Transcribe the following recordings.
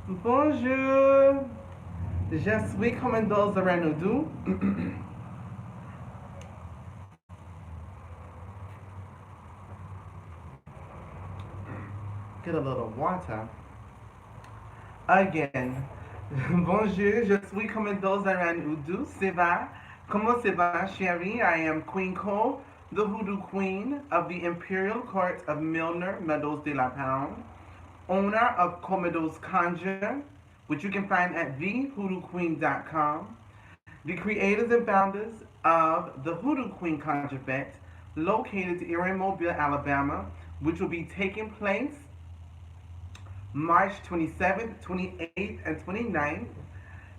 Bonjour, je suis comme dans the Renaudu. Get a little water. Again, bonjour, je suis comme dans the Renaudu. C'est va? Comment c'est va, chérie? I am Queen Cole, the Hoodoo Queen of the Imperial Court of Milner, Meadows de la Pound, owner of Comodo's Conjure, which you can find at thehoodooqueen.com. The creators and founders of the Hoodoo Queen Conjure, located in Mobile, Alabama, which will be taking place March 27th, 28th, and 29th.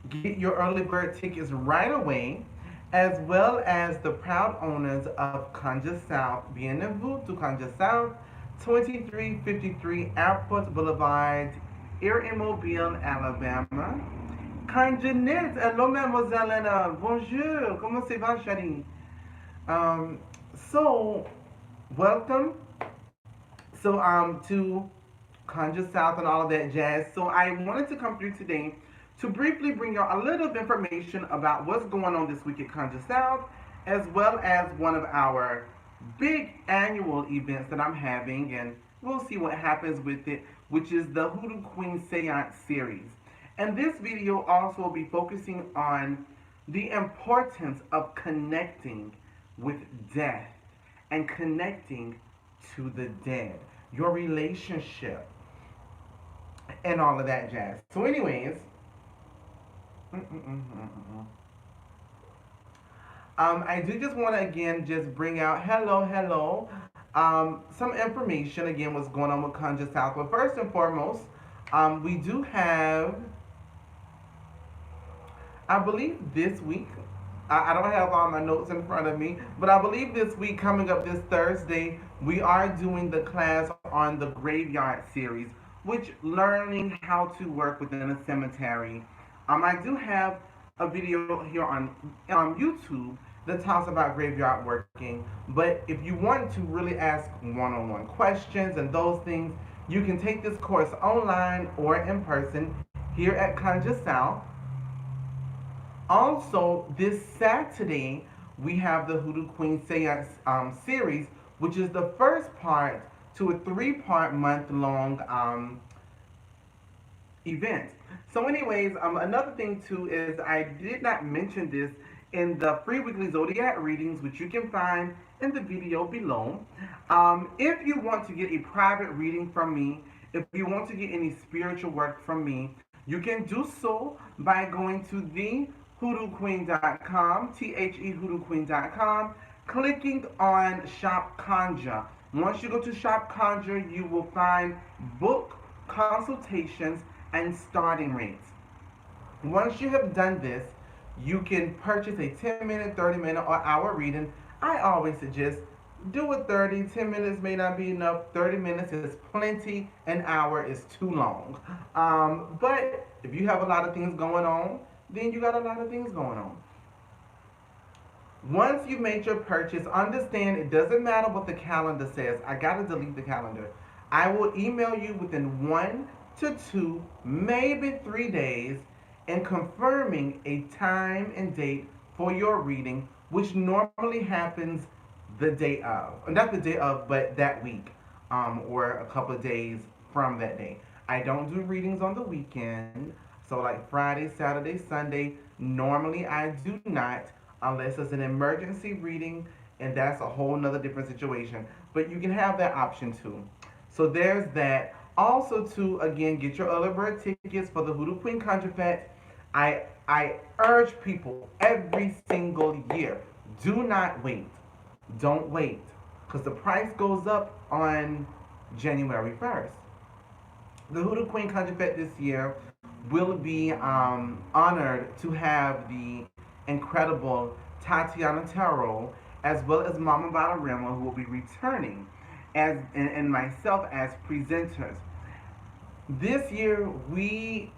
Get your early bird tickets right away, as well as the proud owners of Conjure South, Bienvenue to Conjure South, 2353 Airport Boulevard, here in Mobile, Alabama. Conjure hello mademoiselle Anna, bonjour, comment ça va chérie? Um, so, welcome. To Conjure South and all of that jazz. So I wanted to come through today to briefly bring you a little information about what's going on this week at Conjure South, as well as one of our big annual events that I'm having, and we'll see what happens with it, which is the Hoodoo Queen Seance series. And this video also will be focusing on the importance of connecting with death and connecting to the dead, your relationship, and all of that jazz. So, anyways, I do just want to again just bring out hello. Some information again what's going on with Conjure South. But first and foremost, we do have, I believe this week. I don't have all my notes in front of me, but I believe this week coming up this Thursday, we are doing the class on the graveyard series, which learning how to work within a cemetery. I do have a video here on YouTube that talks about graveyard working, but if you want to really ask one-on-one questions and those things, you can take this course online or in person here at Conjure South. Also, this Saturday, we have the Hoodoo Queen Seance series, which is the first part to a three-part month-long event. So, anyways, another thing too is I did not mention this in the free weekly zodiac readings, which you can find in the video below. If you want to get a private reading from me, if you want to get any spiritual work from me, you can do so by going to thehoodooqueen.com, thehoodooqueen.com, clicking on Shop Conjure. Once you go to Shop Conjure, you will find book consultations and starting rates. Once you have done this, you can purchase a 10-minute, 30-minute, or hour reading. I always suggest do a 30. 10 minutes may not be enough. 30 minutes is plenty. An hour is too long. But if you have a lot of things going on, then you got a lot of things going on. Once you've made your purchase, understand it doesn't matter what the calendar says. I got to delete the calendar. I will email you within 1 to 2, maybe 3 days, and confirming a time and date for your reading, which normally happens the day of. Not the day of, but that week, or a couple of days from that day. I don't do readings on the weekend. So, like Friday, Saturday, Sunday, normally I do not, unless it's an emergency reading, and that's a whole nother different situation. But you can have that option too. So, there's that. Also, to again get your early bird tickets for the Hoodoo Queen Conjure Fest. I urge people every single year, do not wait. Don't wait, because the price goes up on January 1st. The Hoodoo Queen Conjure Fest this year will be honored to have the incredible Tatiana Tarot, as well as Mama Balarima, who will be returning as and myself as presenters. This year we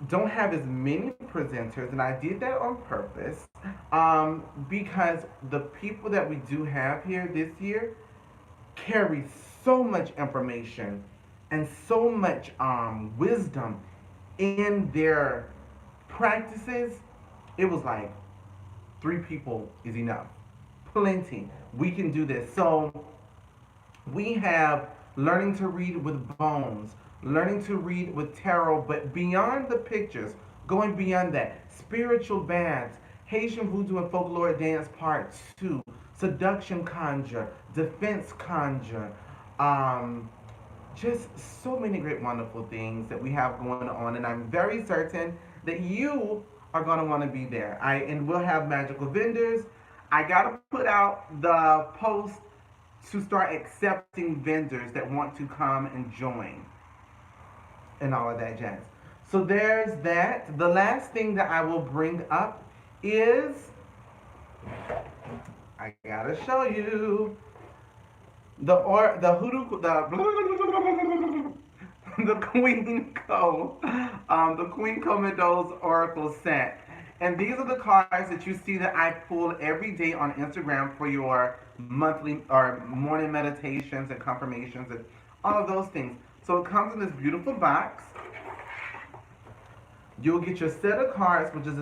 don't have as many presenters, and I did that on purpose, because the people that we do have here this year carry so much information and so much wisdom in their practices, it was like 3 people is enough. Plenty. We can do this. So we have learning to read with bones, learning to read with tarot, but beyond the pictures, going beyond that, spiritual baths, Haitian voodoo and folklore dance part 2, seduction conjure, defense conjure, um, just so many great, wonderful things that we have going on, and I'm very certain that you are going to want to be there. And we'll have magical vendors. I got to put out the post to start accepting vendors that want to come and join and all of that jazz. So there's that. The last thing that I will bring up is I gotta show you the hoodoo the Queen Co. The Queen Co. Mendoza Oracle set. And these are the cards that you see that I pull every day on Instagram for your monthly or morning meditations and confirmations and all of those things. So it comes in this beautiful box. You'll get your set of cards, which is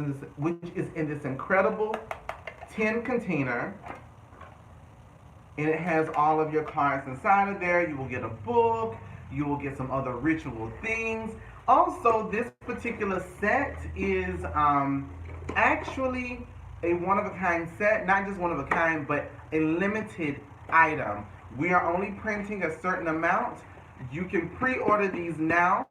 in this incredible tin container. And it has all of your cards inside of there. You will get a book. You will get some other ritual things. Also, this particular set is actually a one-of-a-kind set. Not just one-of-a-kind, but a limited item. We are only printing a certain amount. You can pre-order these now.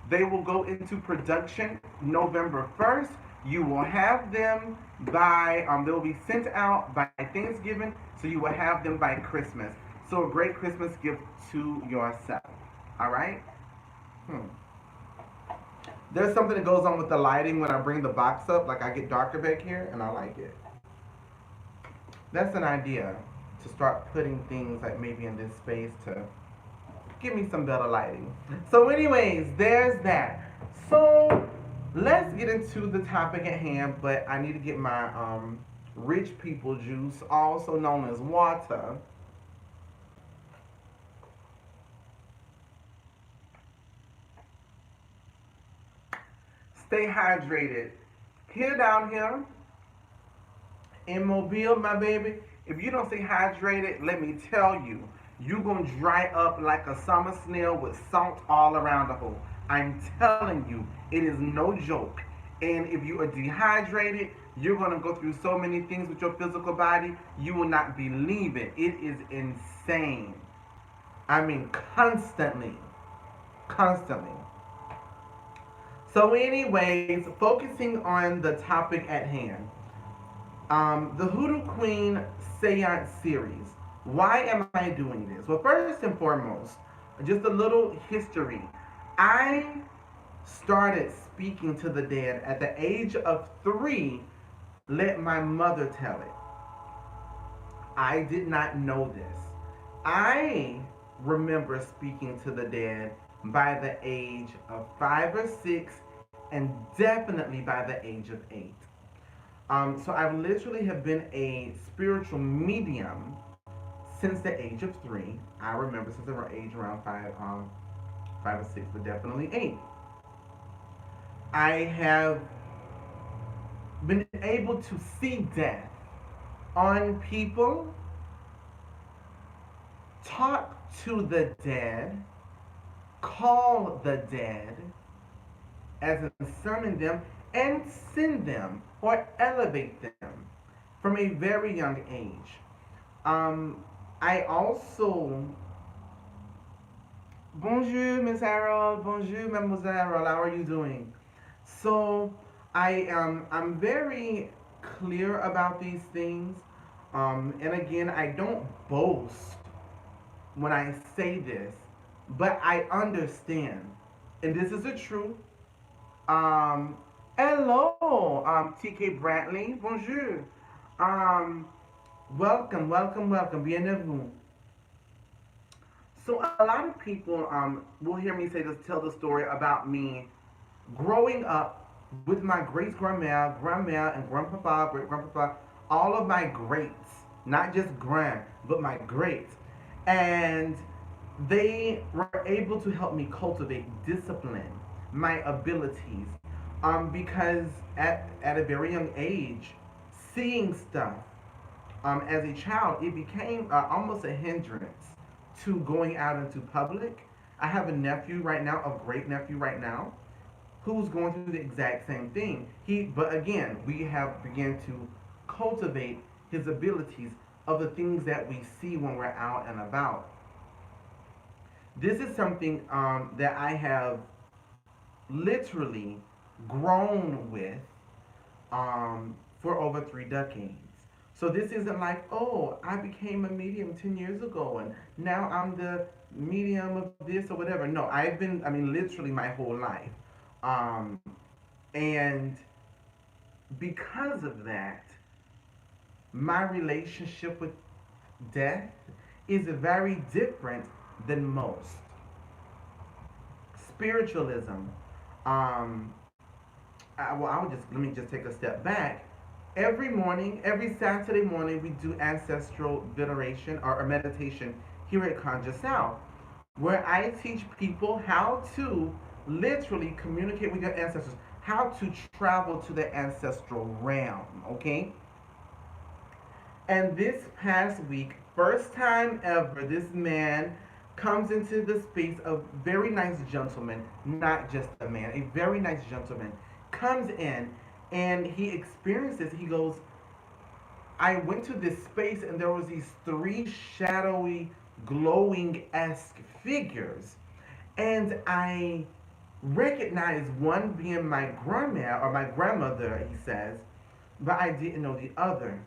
They will go into production November 1st. You will have them by, they will be sent out by Thanksgiving, so you will have them by Christmas. So a great Christmas gift to yourself. All right? There's something that goes on with the lighting when I bring the box up. Like I get darker back here, and I like it. That's an idea to start putting things like maybe in this space to give me some better lighting. So anyways, there's that. So let's get into the topic at hand, but I need to get my rich people juice, also known as water. Stay hydrated. Here down here in Mobile, my baby, if you don't stay hydrated, let me tell you, you're going to dry up like a summer snail with salt all around the hole. I'm telling you, it is no joke. And if you are dehydrated, you're going to go through so many things with your physical body, you will not believe it. It is insane. I mean, constantly. Constantly. So anyways, focusing on the topic at hand. The Hoodoo Queen Seance series. Why am I doing this? Well, first and foremost, just a little history. I started speaking to the dead at the age of 3. Let my mother tell it. I did not know this. I remember speaking to the dead by the age of 5 or 6, and definitely by the age of 8. So I literally have been a spiritual medium since the age of 3. I remember since the age around 5 or 6, but definitely 8. I have been able to see death on people, talk to the dead, call the dead, as in summon them, and send them or elevate them from a very young age. I also, bonjour, Miss Harold, bonjour, Mademoiselle Harold, how are you doing? So I'm very clear about these things, and again, I don't boast when I say this, but I understand, and this is the truth. Hello, TK Brantley, bonjour. Welcome, bienvenue. So a lot of people will hear me tell the story about me growing up with my great grandma, and grandpapa, great grandpapa, all of my greats, not just grand, but my greats, and they were able to help me cultivate discipline, my abilities. Because at a very young age, seeing stuff as a child, it became almost a hindrance to going out into public. I have a nephew right now, a great nephew right now, who's going through the exact same thing. But again, we have begun to cultivate his abilities of the things that we see when we're out and about. This is something that I have literally grown with for over 3 decades. So this isn't like, oh, I became a medium 10 years ago and now I'm the medium of this or whatever. No, I mean, literally my whole life. Um, and because of that, my relationship with death is very different than most. Spiritualism, um, I would just, let me just take a step back. Every morning, every Saturday morning, we do ancestral veneration or meditation here at Conjure South, where I teach people how to literally communicate with your ancestors, how to travel to the ancestral realm, okay? And this past week, first time ever, this man comes into the space, a very nice gentleman, not just a man, a very nice gentleman, comes in and he experiences, he goes, I went to this space and there was these three shadowy, glowing-esque figures. And I recognized one being my grandma or my grandmother, he says, but I didn't know the other.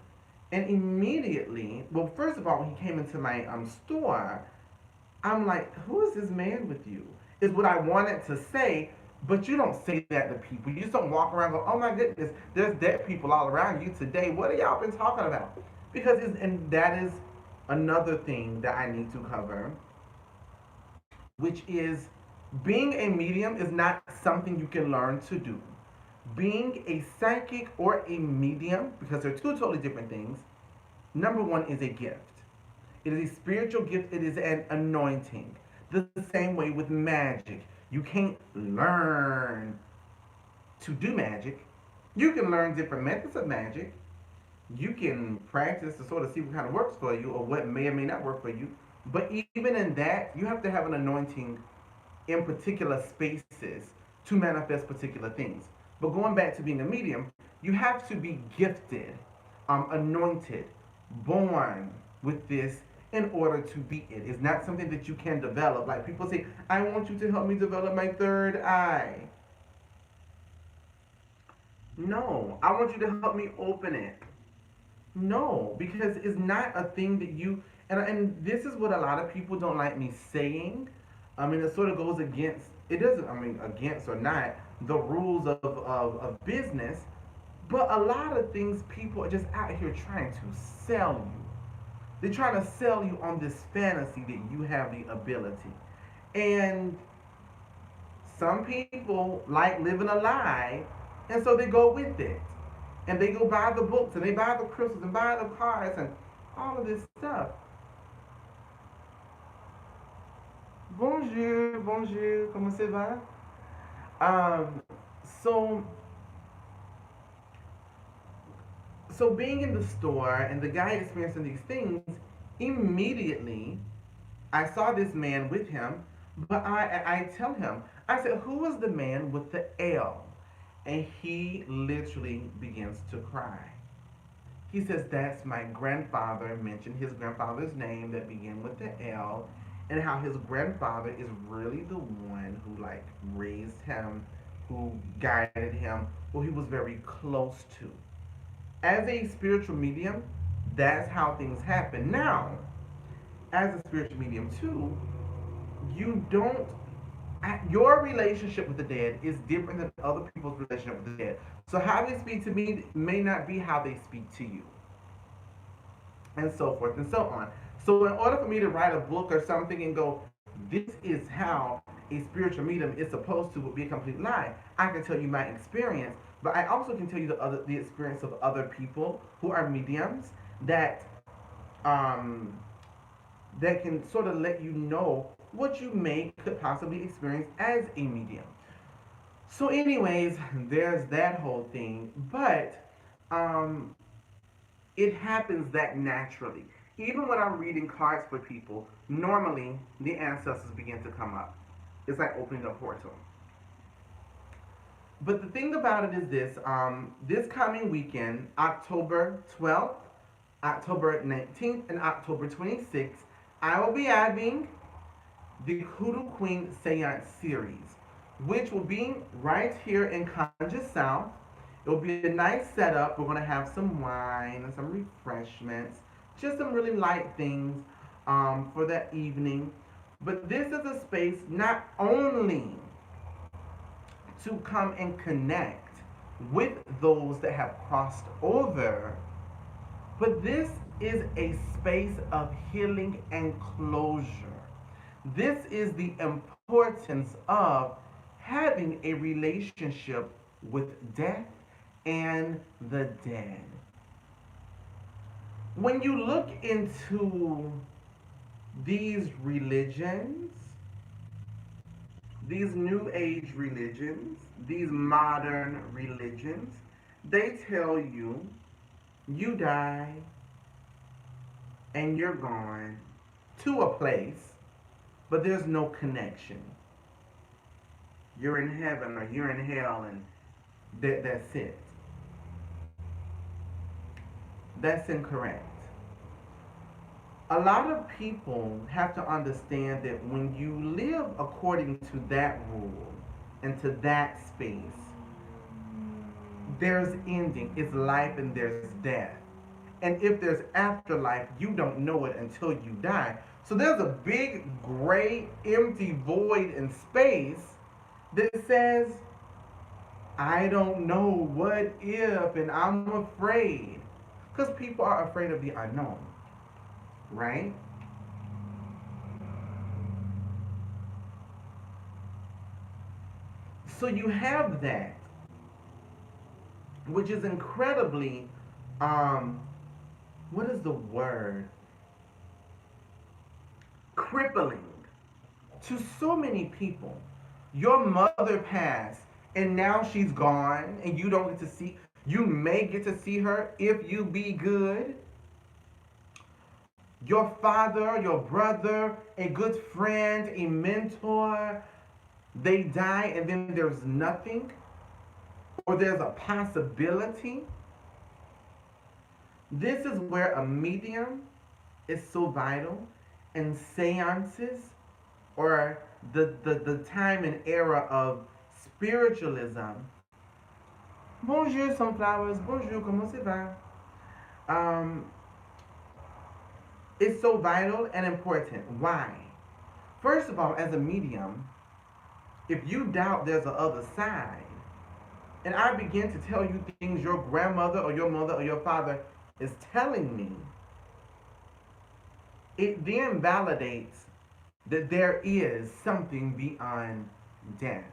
And immediately, well, first of all, when he came into my store, I'm like, who is this man with you? Is what I wanted to say, but you don't say that to people. You just don't walk around and go, oh my goodness, there's dead people all around you today. What have y'all been talking about? Because and that is another thing that I need to cover, which is being a medium is not something you can learn to do. Being a psychic or a medium, because they're two totally different things, number one is a gift. It is a spiritual gift, it is an anointing. The same way with magic. You can't learn to do magic. You can learn different methods of magic. You can practice to sort of see what kind of works for you or what may or may not work for you. But even in that, you have to have an anointing in particular spaces to manifest particular things. But going back to being a medium, you have to be gifted, anointed, born with this in order to be it. It's not something that you can develop. Like people say, I want you to help me develop my third eye. No, I want you to help me open it. No, because it's not a thing that and this is what a lot of people don't like me saying. I mean, it sort of goes against, it doesn't, I mean, against or not, the rules of business, but a lot of things people are just out here trying to sell you. They're trying to sell you on this fantasy that you have the ability. And some people like living a lie, and so they go with it. And they go buy the books, and they buy the crystals, and buy the cards, and all of this stuff. Bonjour, bonjour, comment ça va? Um, so, so being in the store and the guy experiencing these things, immediately I saw this man with him, but I tell him, I said, who is the man with the L? And he literally begins to cry. He says, that's my grandfather, mentioned his grandfather's name that began with the L, and how his grandfather is really the one who like raised him, who guided him, who he was very close to. As a spiritual medium, that's how things happen. Now, as a spiritual medium too, you don't your relationship with the dead is different than other people's relationship with the dead. So how they speak to me may not be how they speak to you, and so forth and so on. So in order for me to write a book or something and go, this is how a spiritual medium is supposed to be a complete lie, I can tell you my experience, but I also can tell you the experience of other people who are mediums that um, that can sort of let you know what you may could possibly experience as a medium. So, anyways, there's that whole thing. But um, it happens that naturally. Even when I'm reading cards for people, normally the ancestors begin to come up. It's like opening a portal. But the thing about it is this: this coming weekend, October 12th, October 19th, and October 26th, I will be having the Hoodoo Queen Seance series, which will be right here in Conjure South. It will be a nice setup. We're going to have some wine and some refreshments, just some really light things for that evening. But this is a space not only to come and connect with those that have crossed over, but this is a space of healing and closure. This is the importance of having a relationship with death and the dead. When you look into these religions, these new age religions, these modern religions, they tell you you die and you're gone to a place, but there's no connection. You're in heaven or you're in hell, and that's it. That's incorrect. A lot of people have to understand that when you live according to that rule and to that space, there's ending. It's life and there's death. And if there's afterlife, you don't know it until you die. So there's a big gray, empty void in space that says, I don't know what if, and I'm afraid. Because people are afraid of the unknown, right? So you have that, which is incredibly, what is the word? Crippling to so many people. Your mother passed and now she's gone and you don't get to see, you may get to see her if you be good. Your father, your brother, a good friend, a mentor, they die and then there's nothing, or there's a possibility. This is where a medium is so vital, and seances, or the time and era of spiritualism. Bonjour, sunflowers. Bonjour, comment ça va? Um, is so vital and important. Why? First of all, as a medium, if you doubt there's a other side, and I begin to tell you things your grandmother or your mother or your father is telling me, it then validates that there is something beyond death.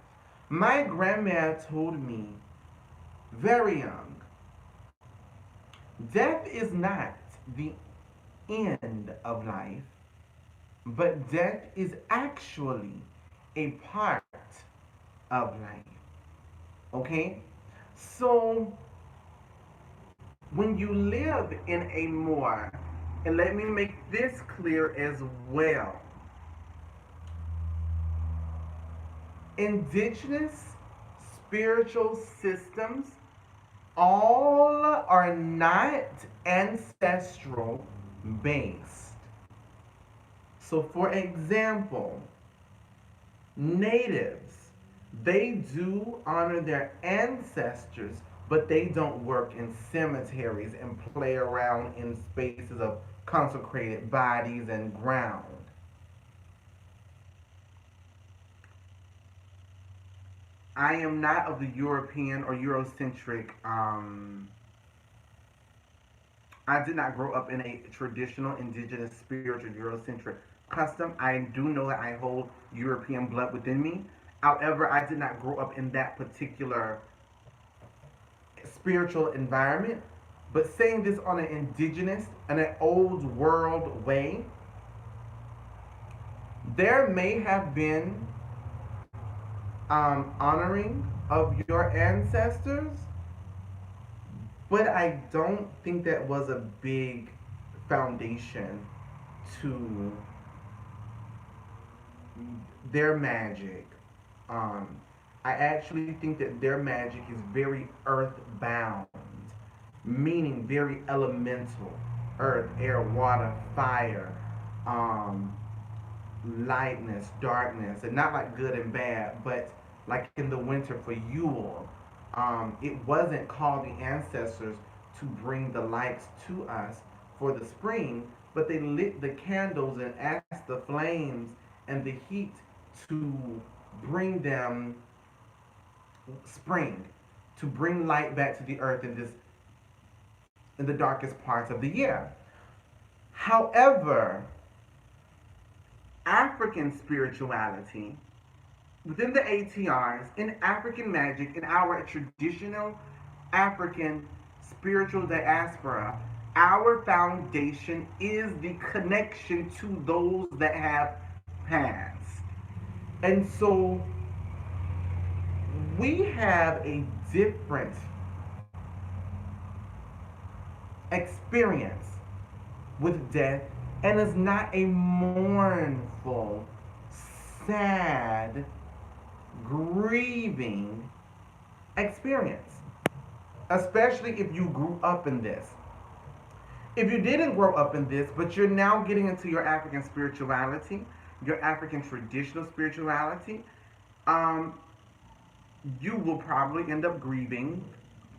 My grandma told me very young, death is not the end of life, but death is actually a part of life. Okay? So, when you live in a more, and let me make this clear as well, indigenous spiritual systems all are not ancestral based. So, for example, natives, they do honor their ancestors, but they don't work in cemeteries and play around in spaces of consecrated bodies and ground. I am not of the European or Eurocentric. I did not grow up in a traditional, indigenous, spiritual, Eurocentric custom. I do know that I hold European blood within me. However, I did not grow up in that particular spiritual environment. But saying this on an indigenous and an old world way, there may have been honoring of your ancestors, but I don't think that was a big foundation to their magic. Um, I actually think that their magic is very earthbound, meaning very elemental: earth, air, water, fire, um, lightness, darkness, and not like good and bad, but like in the winter for Yule. It wasn't called the ancestors to bring the lights to us for the spring, but they lit the candles and asked the flames and the heat to bring them spring, to bring light back to the earth in the darkest parts of the year. However, African spirituality within the ATRs, in African magic, in our traditional African spiritual diaspora, our foundation is the connection to those that have passed. And so we have a different experience with death, and it's not a mournful, sad, grieving experience, especially if you grew up in this. If you didn't grow up in this, but you're now getting into your African spirituality, your African traditional spirituality, um, you will probably end up grieving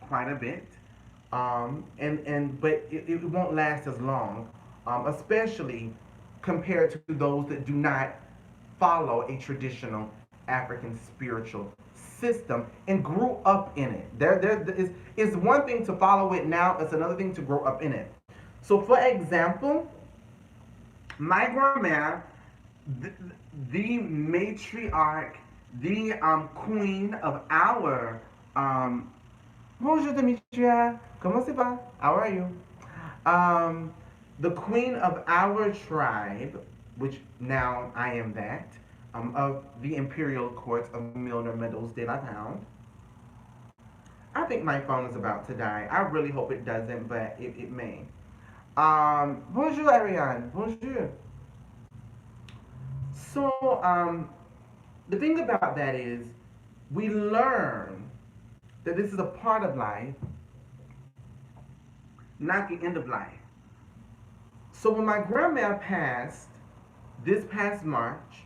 quite a bit, but it won't last as long, especially compared to those that do not follow a traditional African spiritual system and grew up in it. There is one thing to follow it now; it's another thing to grow up in it. So, for example, my grandma, the, the matriarch, the queen of our bonjour Demetria, comment ça va? How are you? The queen of our tribe, which now I am that, of the imperial court of Milner Meadows de la Town. I think my phone is about to die. I really hope it doesn't, but it may. Bonjour Ariane, bonjour. So, the thing about that is, we learn that this is a part of life, not the end of life. So when my grandma passed this past March,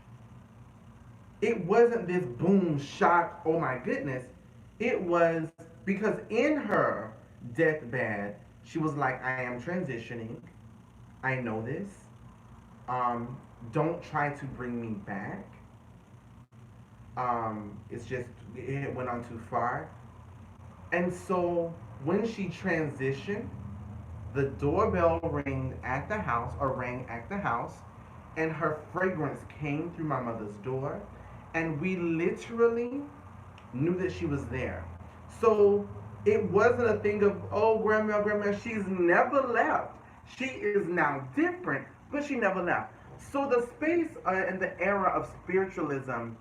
it wasn't this boom, shock, oh my goodness. It was because in her deathbed, she was like, I am transitioning. I know this. Don't try to bring me back. It's just, it went on too far. And so when she transitioned, the doorbell rang at the house, and her fragrance came through my mother's door, and we literally knew that she was there. So it wasn't a thing of, oh, grandma, she's never left. She is now different, but she never left. So the space and the era of spiritualism,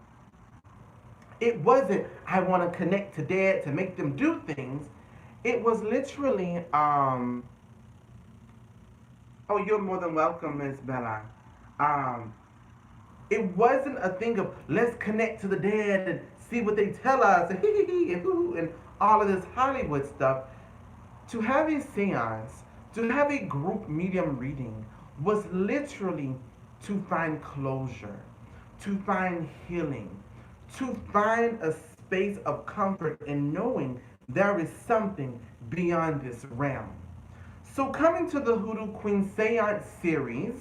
it wasn't, I want to connect to dead to make them do things. It was literally, oh, you're more than welcome, Miss Bella. Um, it wasn't a thing of let's connect to the dead and see what they tell us and hee hee hee and hoo and all of this Hollywood stuff. To have a seance, to have a group medium reading was literally to find closure, to find healing, to find a space of comfort in knowing there is something beyond this realm. So coming to the Hoodoo Queen Seance series,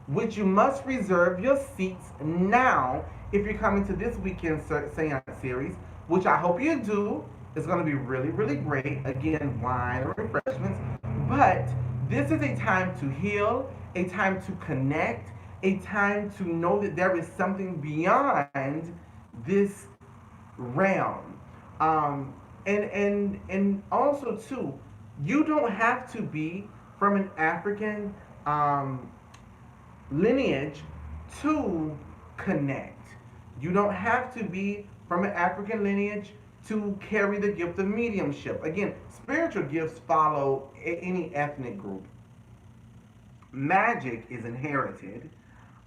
which you must reserve your seats now if you're coming to this weekend Seance series, which I hope you do. It's going to be really, really great. Again, wine and refreshments. But this is a time to heal, a time to connect, a time to know that there is something beyond this realm. And also too, you don't have to be from an African lineage to connect. You don't have to be from an African lineage to carry the gift of mediumship. Again, spiritual gifts follow any ethnic group. Magic is inherited.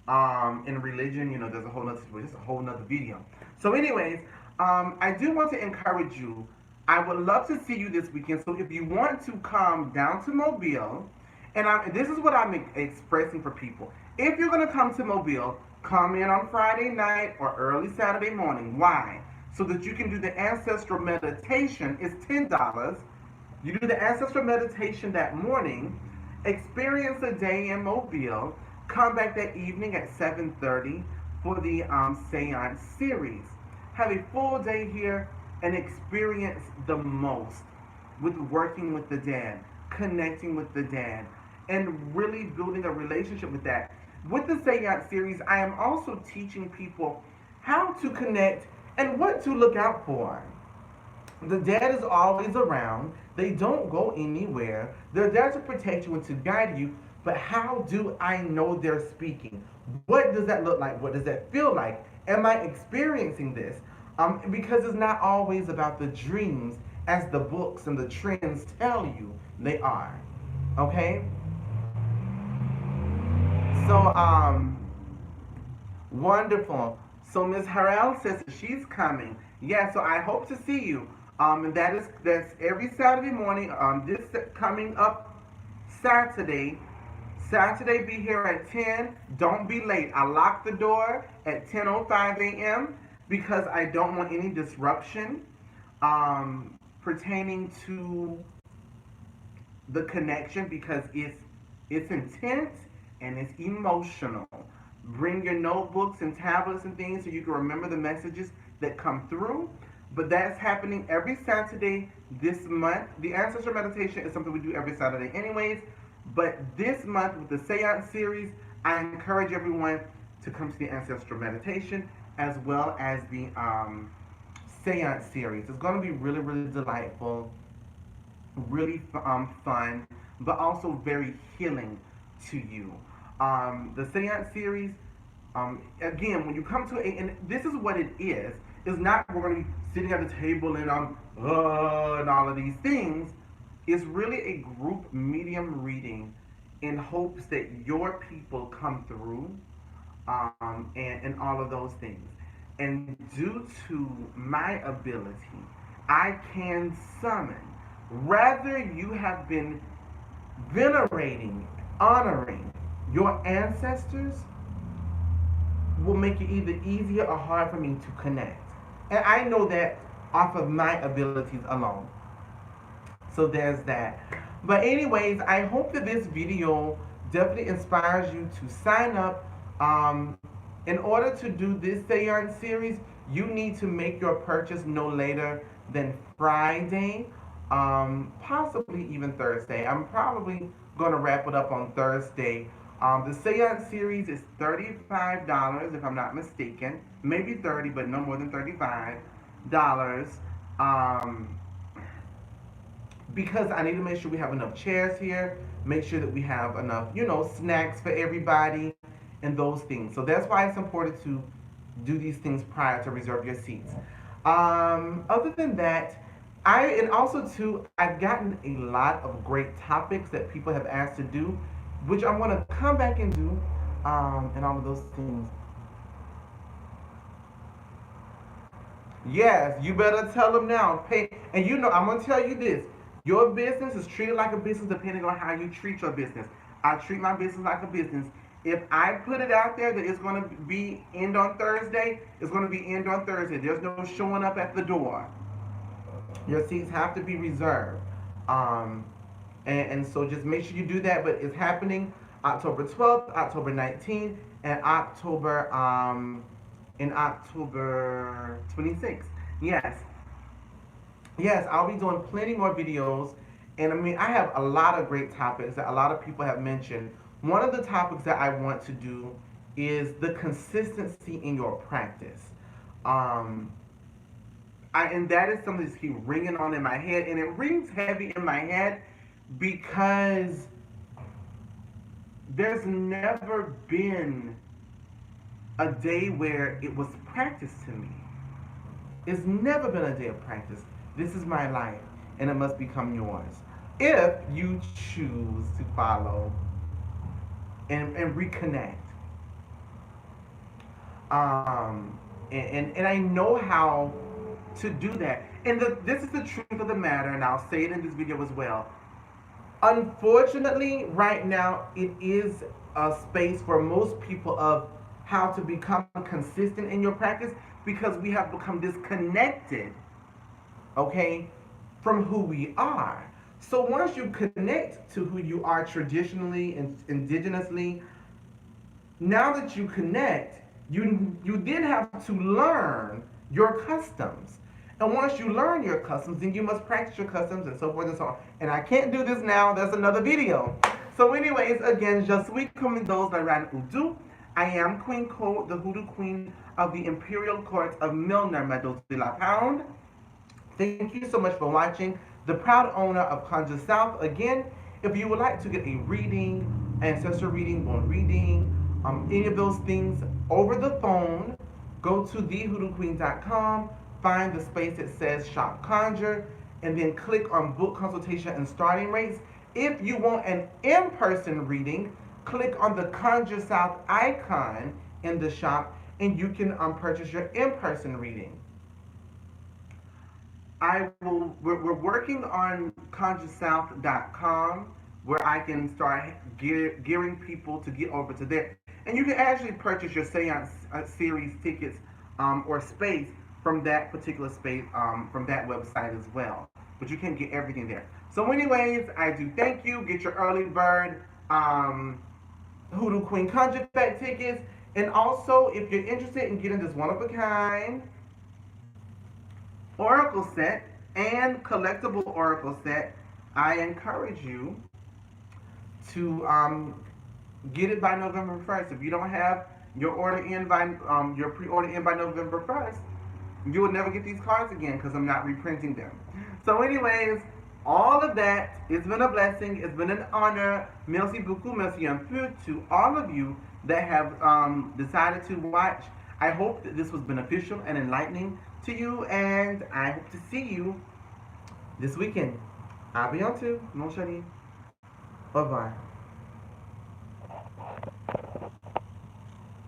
In religion, there's a whole nother situation, just a whole nother video. So, anyways, I do want to encourage you. I would love to see you this weekend. So, if you want to come down to Mobile, and this is what I'm expressing for people. If you're going to come to Mobile, come in on Friday night or early Saturday morning. Why? So that you can do the ancestral meditation. It's $10. You do the ancestral meditation that morning, experience a day in Mobile, come back that evening at 7:30 for the Seance series. Have a full day here and experience the most with working with the dead, connecting with the dead, and really building a relationship with that. With the Seance series, I am also teaching people how to connect and what to look out for. The dead is always around. They don't go anywhere. They're there to protect you and to guide you. But how do I know they're speaking? What does that look like? What does that feel like? Am I experiencing this? Because it's not always about the dreams as the books and the trends tell you they are. Okay? So, wonderful. So Ms. Harrell says she's coming. Yeah, so I hope to see you. And that's every Saturday morning. This coming up Saturday. Saturday, be here at 10. Don't be late. I lock the door at 10:05 a.m. because I don't want any disruption pertaining to the connection because it's intense and it's emotional. Bring your notebooks and tablets and things so you can remember the messages that come through. But that's happening every Saturday this month. The ancestral meditation is something we do every Saturday anyways. But this month with the Seance series, I encourage everyone to come to the ancestral meditation as well as the Seance series. It's going to be really, really delightful, really fun, but also very healing to you. The Seance series, again, when you come to and this is what it is. It's not we're going to be sitting at the table and and all of these things. It's really a group medium reading in hopes that your people come through and all of those things. And due to my ability, I can summon. Rather, you have been venerating, honoring your ancestors will make it either easier or hard for me to connect. And I know that off of my abilities alone. So there's that. But anyways, I hope that this video definitely inspires you to sign up. In order to do this seance series, you need to make your purchase no later than Friday, possibly even Thursday. I'm probably going to wrap it up on Thursday. The seance series is $35, if I'm not mistaken. Maybe 30, but no more than $35. Because I need to make sure we have enough chairs here, make sure that we have enough, snacks for everybody and those things. So that's why it's important to do these things prior to reserve your seats. Other than that, and also too, I've gotten a lot of great topics that people have asked to do, which I'm going to come back and do, and all of those things. Yes, you better tell them now. Pay, and I'm going to tell you this. Your business is treated like a business depending on how you treat your business. I treat my business like a business. If I put it out there that it's going to be end on Thursday, it's going to be end on Thursday. There's no showing up at the door. Your seats have to be reserved. And so just make sure you do that. But it's happening October 12th, October 19th, and October 26th. Yes, I'll be doing plenty more videos. And I have a lot of great topics that a lot of people have mentioned. One of the topics that I want to do is the consistency in your practice. And that is something that's keep ringing on in my head. And it rings heavy in my head because there's never been a day where it was practice to me. It's never been a day of practice. This is my life, and it must become yours. If you choose to follow and reconnect. And I know how to do that. And this is the truth of the matter, and I'll say it in this video as well. Unfortunately, right now, it is a space for most people of how to become consistent in your practice because we have become disconnected, okay, from who we are. So once you connect to who you are traditionally and indigenously, now that you connect, you then have to learn your customs. And once you learn your customs, then you must practice your customs and so forth and so on. And I can't do this now, that's another video. So anyways, again, je suis comme those that ran Udu. I am Queen Court, the Hoodoo Queen of the Imperial Court of Milner, Meadows de la Pound. Thank you so much for watching. The proud owner of Conjure South. Again, if you would like to get a reading, ancestral reading, bone reading, any of those things over the phone, go to thehoodooqueen.com, find the space that says Shop Conjure, and then click on Book Consultation and Starting Rates. If you want an in-person reading, click on the Conjure South icon in the shop, and you can purchase your in-person reading. We're working on conjuresouth.com where I can start gearing people to get over to there. And you can actually purchase your Seance series tickets or space from that particular space, from that website as well. But you can get everything there. So anyways, I do thank you. Get your early bird Hoodoo Queen Conjure Fest tickets. And also, if you're interested in getting this one-of-a-kind Oracle set and collectible Oracle set, I encourage you to get it by November 1st. If you don't have your order in by your pre-order in by November 1st, you will never get these cards again because I'm not reprinting them. So anyways, all of that, it's been a blessing, it's been an honor. Merci beaucoup, merci un peu to all of you that have decided to watch. I hope that this was beneficial and enlightening to you, and I hope to see you this weekend. À bientôt, mon chéri. Au revoir.